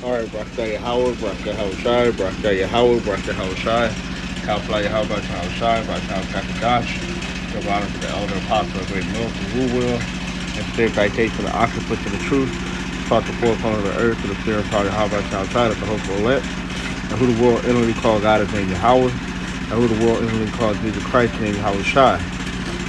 Alright, Barakah Yahweh, Barakah Hawashai, Barakah Yahweh, Barakah Hawashai, Kalpla Yahweh, Barakah Hawashai, Barakah Kakadash, give honor to the elder apostle of great milk, the rule will, and spirit citation, the octopus to the truth, taught the four corners of the earth to the fear and power of Yahweh, outside of the hope of elect, and who the world inwardly called God is named Yahweh, and who the world inwardly called Jesus Christ named Yahweh Shai.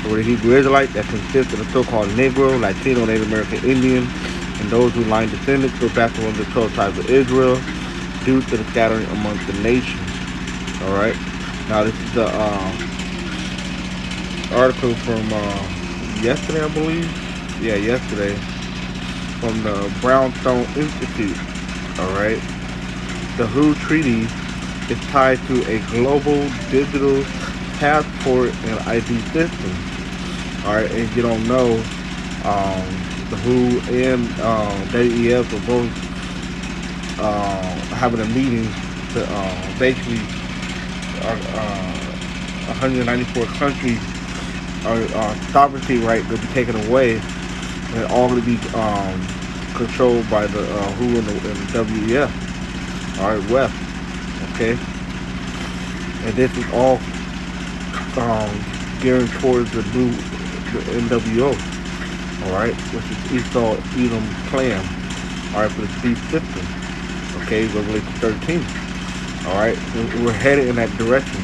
So we're the Hebrew Israelite that consists of the so-called Negro, Latino, Native American Indian, and those who line descendants go back to one of the 12 tribes of Israel due to the scattering amongst the nations. Alright. Now this is the article from yesterday, I believe. Yeah, yesterday. From the Brownstone Institute. Alright. The WHO Treaty is tied to a global digital passport and ID system. Alright, and if you don't know, the WHO and WEF were both having a meeting to basically 194 countries our sovereignty right will be taken away, and all going to be controlled by the WHO and the WEF. Alright, WEF. Okay, and this is all gearing towards the new NWO. Alright, which is Esau Edom clan. Alright, for the beast system. Okay, Revelation 13. Alright, we're headed in that direction.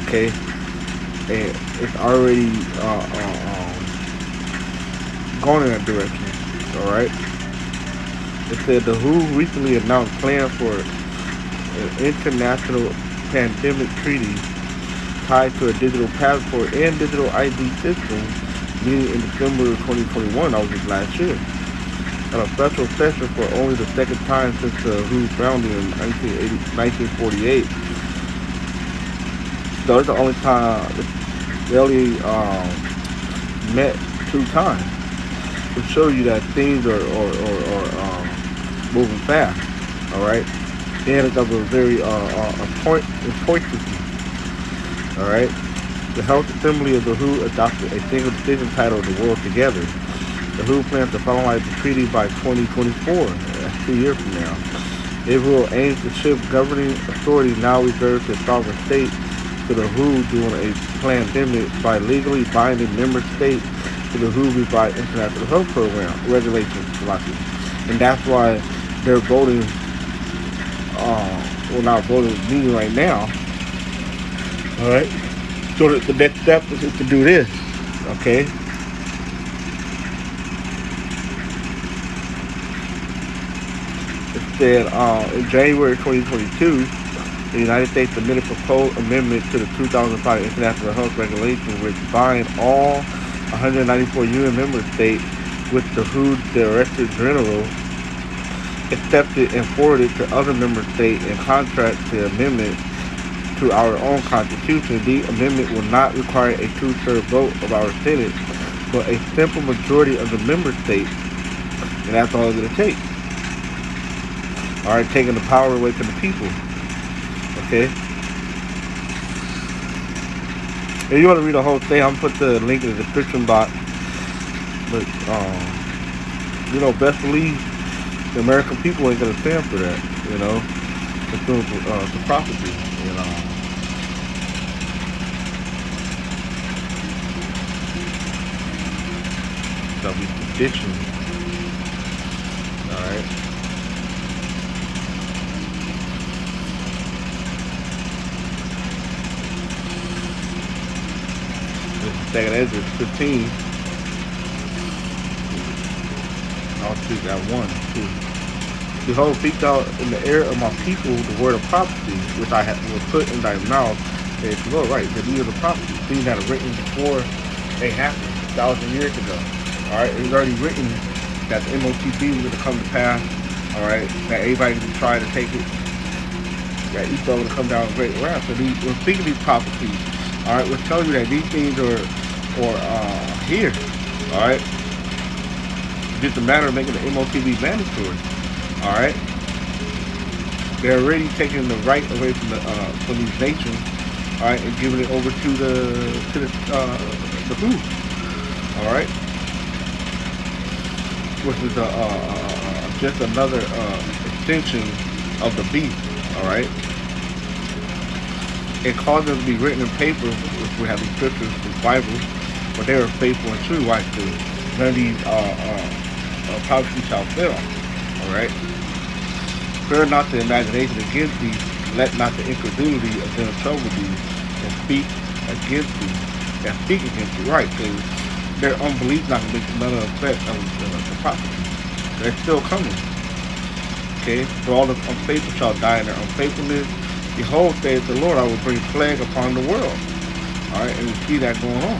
Okay, and it's already going in that direction. Alright, it said the WHO recently announced plans for an international pandemic treaty tied to a digital passport and digital ID system, meeting in December of 2021, that was just last year, at a special session for only the second time since the WHO's founding in 1948. So it's the only time they only met 2 times, to show you that things are moving fast. All right, and it's of a very importance. All right. The Health Assembly of the WHO adopted a single decision titled "The World Together." The WHO plans to finalize the treaty by 2024. That's 2 years from now. Israel aims to shift governing authority now reserved to sovereign states to the WHO during a pandemic by legally binding member states to the WHO revised international health program regulations. And that's why they're voting. Not voting, meeting right now. All right. So the next step is to do this. Okay. It said in January 2022, the United States submitted a proposed amendment to the 2005 International Health Regulation, which bind all 194 UN member states, with the WHO Director General accepted and forwarded to other member states in contract the amendment to our own constitution. The amendment will not require a 2/3 vote of our Senate, but a simple majority of the member states, and that's all it's going to take. All right, taking the power away from the people. Okay. If you want to read the whole thing, I'm gonna put the link in the description box. But best believe the American people ain't gonna stand for that. It's the prophecy. That'll be prediction. All right. This is 2nd Ezra 15. I'll speak that 1, 2. Behold, speak thou in the ear of my people the word of prophecy, which I will put in thy mouth. Says the Lord, right? The ear of prophecy, things that are written before they happened, 1,000 years ago. All right, it was already written that the MOTB was going to come to pass. All right, that everybody would try to take it. That Esau would come down with great wrath. So we're speaking these prophecies. All right, we're telling you that these things are here. All right, it's just a matter of making the MOTB mandatory. All right, they're already taking the right away from these nations. All right, and giving it over to the WHO. All right. Which is just another descension of the beast. All right. It caused them to be written in paper, which we have the scriptures, the Bible, but they were faithful and true. Watch this. None of these prophecies shall fail. All right. Fear not the imagination against thee. Let not the incredulity of them trouble thee, and speak against thee, and speak against thee. Right, because their unbelief not going to make none of the effect of the prophecy. They're still coming. Okay, for all the unfaithful shall die in their unfaithfulness. Behold, saith the Lord, I will bring plague upon the world. All right, and we see that going on.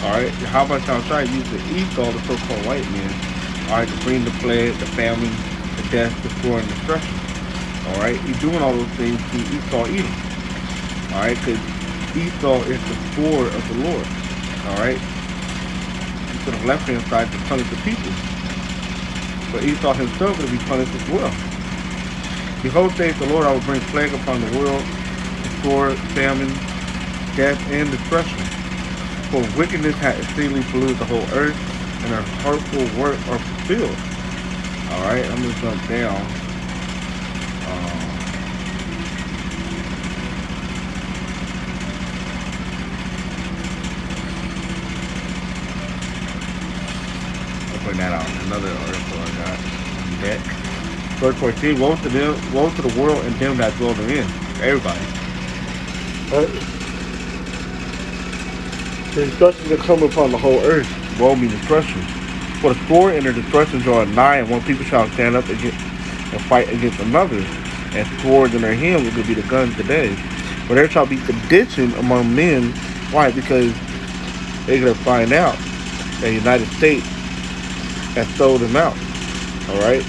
All right, how about y'all try to use the Esau, the so-called white man, all right, to bring the plague, the famine, the death, the war, and destruction. All right, he's doing all those things to Esau Edom. All right, because Esau is the sword of the Lord. All right, to the left-hand side to punish the people. But Esau himself will be punished as well. Behold, saith the Lord, I will bring plague upon the world, sword, famine, death, and destruction. For wickedness hath exceedingly polluted the whole earth, and her hurtful work are fulfilled. Alright, I'm going to jump down. I'll bring that out. Another article I got on deck. Verse 14, woe to the world and them that dwell therein. Everybody. The destruction that come upon the whole earth. Woe means destruction. For the sword and the destruction draw nigh, and one people shall stand up against and fight against another, and swords in their hand will be the guns today. For there shall be sedition among men. Why? Because they're going to find out that the United States has sold them out. Alright?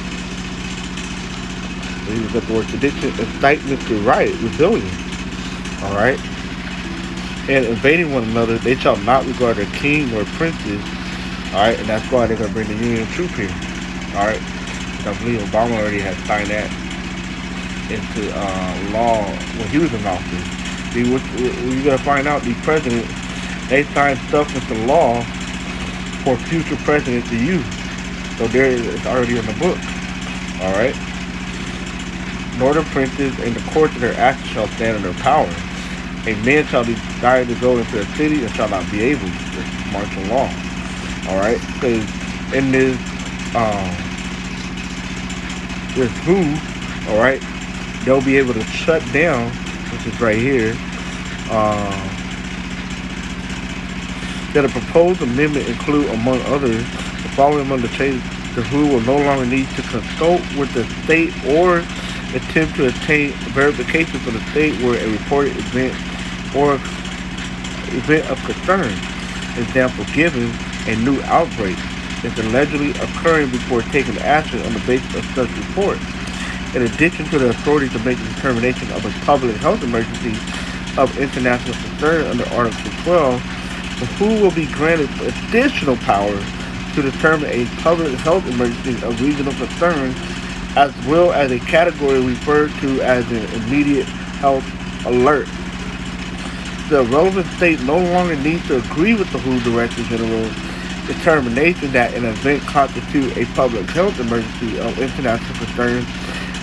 He was at the word sedition, incitement to riot, rebellion. Alright? And invading one another, they shall not regard their king or princes. Alright? And that's why they're going to bring the Union troop here. Alright? I believe Obama already had signed that into law when he was in office. See, you're going to find out these presidents, they signed stuff into law for future presidents to use. So it's already in the book. Alright? Northern princes and the courts of their actions shall stand in their power. A man shall desire to go into a city and shall not be able. This martial law. Alright? Because in this who, alright, they'll be able to shut down, which is right here, that a proposed amendment include, among others, the following among the changes: the who will no longer need to consult with the state or attempt to obtain verification from the state where a reported event or event of concern, example given, a new outbreak, is allegedly occurring before taking action on the basis of such reports. In addition to the authority to make a determination of a public health emergency of international concern under Article 12, the WHO will be granted additional power to determine a public health emergency of regional concern, as well as a category referred to as an immediate health alert. The relevant state no longer needs to agree with the WHO Director General's determination that an event constitutes a public health emergency of international concern.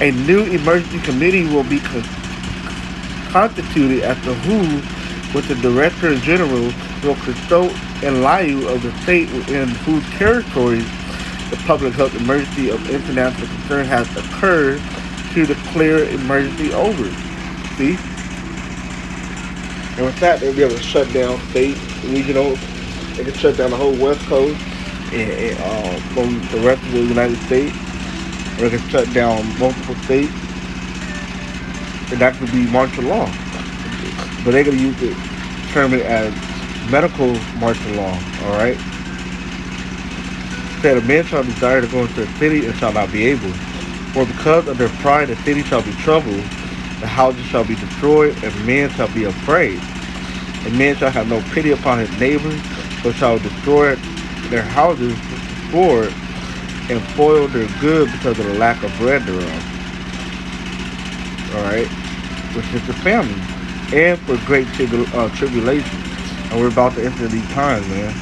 A new emergency committee will be constituted at the WHO, with the Director General will consult in lieu of the state within whose territories the public health emergency of international concern has occurred to declare emergency over. See? And with that, they'll be able to shut down state, regional. They can shut down the whole West Coast and from the rest of the United States. Or they can shut down multiple states. And that could be martial law. But they're going to use it, term it as medical martial law. Alright? Said a man shall desire to go into a city and shall not be able. For because of their pride, the city shall be troubled, the houses shall be destroyed, and men shall be afraid. And man shall have no pity upon his neighbors, but shall destroy their houses with the sword, and spoil their goods because of the lack of bread thereof. Alright? Which is the famine. And for great tribulation. And we're about to enter these times, man.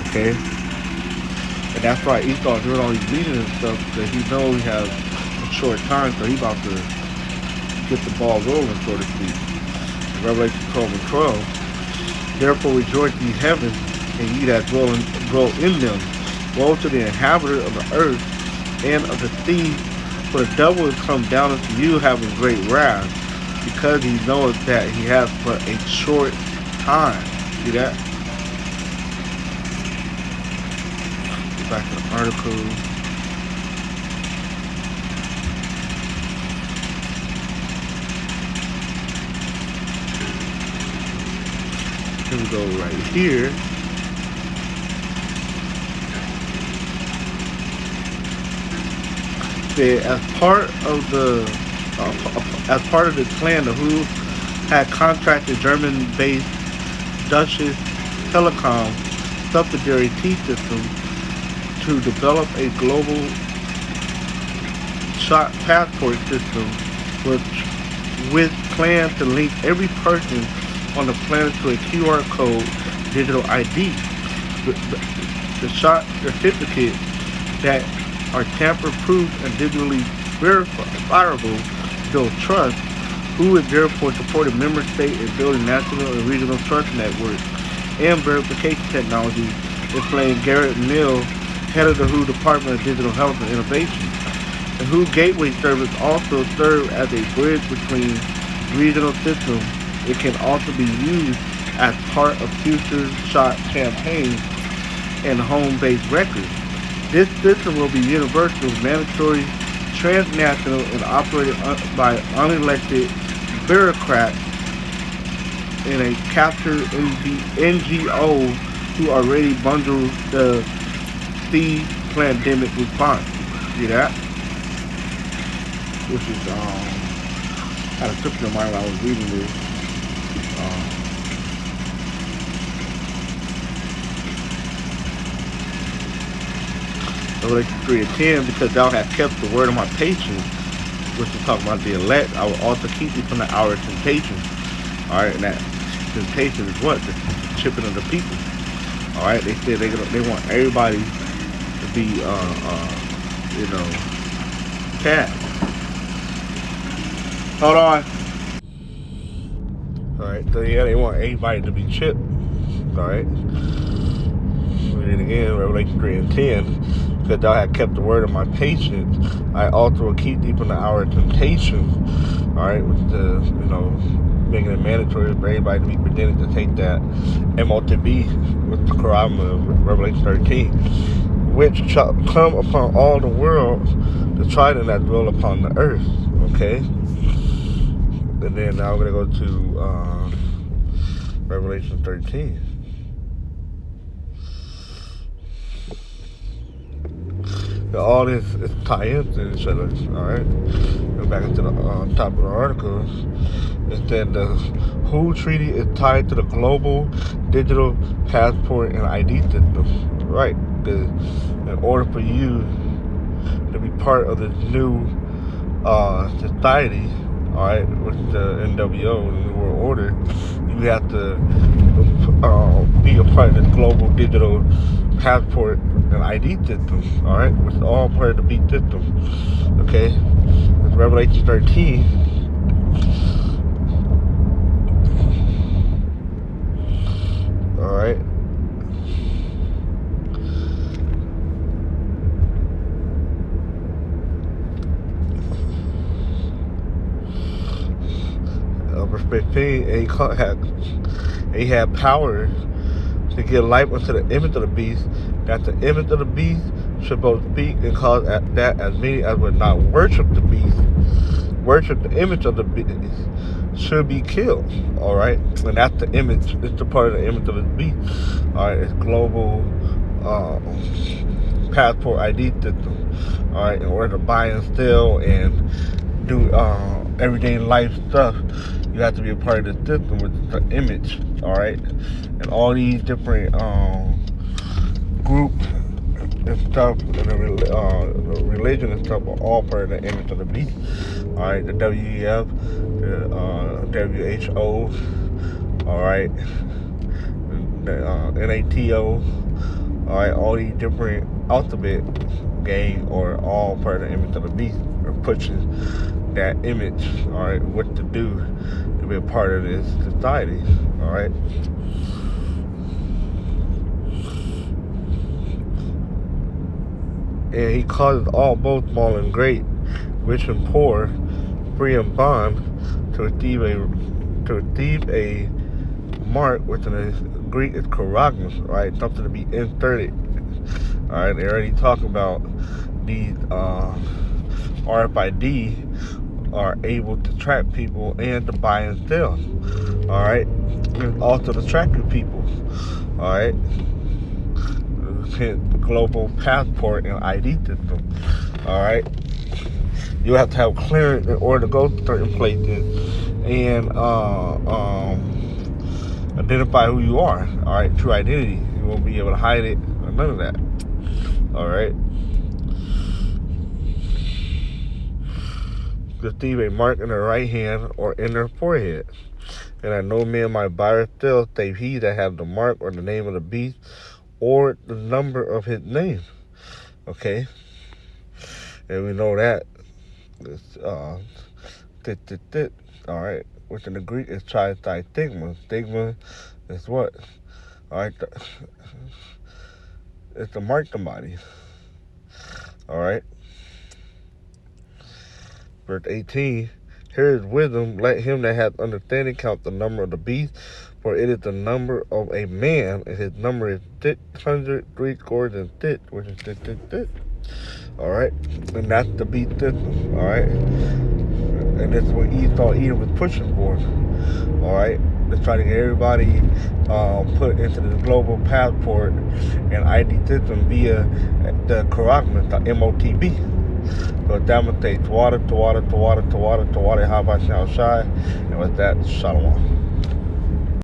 Okay? And that's why Esau is doing all these meetings and stuff, because he knows he has short time, so he about to get the ball rolling, so to speak. Revelation 12 and 12. Therefore rejoice ye heavens, and ye that dwell in them. Woe to the inhabitant of the earth and of the sea, for the devil is come down unto you having great wrath, because he knoweth that he hath but a short time. See that? Get back to the article. Here we go right here. As part of the plan, the WHO had contracted German-based Deutsche Telekom subsidiary T-System to develop a global shot passport system, with plans to link every person on the planet to a QR code digital ID. The shot certificate that are tamper-proof and digitally verifiable build trust, who is therefore supporting member state and building national and regional trust networks and verification technology, explained Garrett Neal, head of the WHO Department of Digital Health and Innovation. The WHO Gateway Service also serves as a bridge between regional systems. It can also be used as part of future shot campaigns and home-based records. This system will be universal, mandatory, transnational, and operated by unelected bureaucrats in a captured NGO who already bundled the pandemic response. See that? Which is, I had a scripture in mind while I was reading this. Revelation 3 and 10, because thou hast kept the word of my patience, which is talking about the elect, I will also keep thee from the hour of temptation. Alright, and that temptation is what? The chipping of the people. Alright, they said they want everybody to be, taxed. Hold on. Alright, so yeah, they want everybody to be chipped. Alright. Read it again, Revelation 3 and 10. Because thou hast kept the word of my patience, I also will keep thee from the hour of temptation. Alright, with the, making it mandatory for everybody to be pretending to take that MOTB with the Quran of Revelation 13, which shall come upon all the world, the trident that dwell upon the earth. Okay? And then now we're going to go to Revelation 13. All this is tied into each other, alright? Go back into the top of the article. It said the WHO treaty is tied to the global digital passport and ID system. Right. In order for you to be part of this new society, alright, with the NWO, the New World Order, you have to be a part of this global digital passport and ID system, alright, which is all part of the beat system. Okay, it's Revelation 13. Alright. Verse 15, he had power to give life unto the image of the beast, that the image of the beast should both speak and cause that as many as would not worship the beast, worship the image of the beast, should be killed. Alright, and that's the image, it's the part of the image of the beast. Alright, it's global passport ID system. Alright, in order to buy and sell and do everyday life stuff, you have to be a part of the system with the image. Alright, and all these different groups and stuff, and the religion and stuff are all part of the image of the beast. Alright, the WEF, the WHO, alright, the NATO, alright, all these different alphabet gang or all part of the image of the beast are pushing that image, all right, what to do to be a part of this society, all right. And he causes all, both small and great, rich and poor, free and bond, to receive a mark, which in the Greek is charagnos, right? Something to be inserted. All right, they already talk about these RFID are able to track people and to buy and sell. All right, and also to track your people. All right, global passport and ID system. All right, you have to have clearance in order to go to certain places and identify who you are. All right, true identity. You won't be able to hide it or none of that. All right. Receive a mark in their right hand or in their forehead, and that no man might buy or sell save he that have the mark or the name of the beast or the number of his name. Okay, and we know that it's all right, which in the Greek is stigma. Stigma is what? All right, it's to mark somebody. All right. Verse 18, here is wisdom, let him that hath understanding count the number of the beast, for it is the number of a man, and his number is 603 scores and six, which is six. All right, and that's the beast system. All right, and this is what Edom was pushing for. All right, to try to get everybody put into the global passport and ID system via the charagnos, the MOTB. So demonstrates water, how about Shal Shai, and with that, Shalom.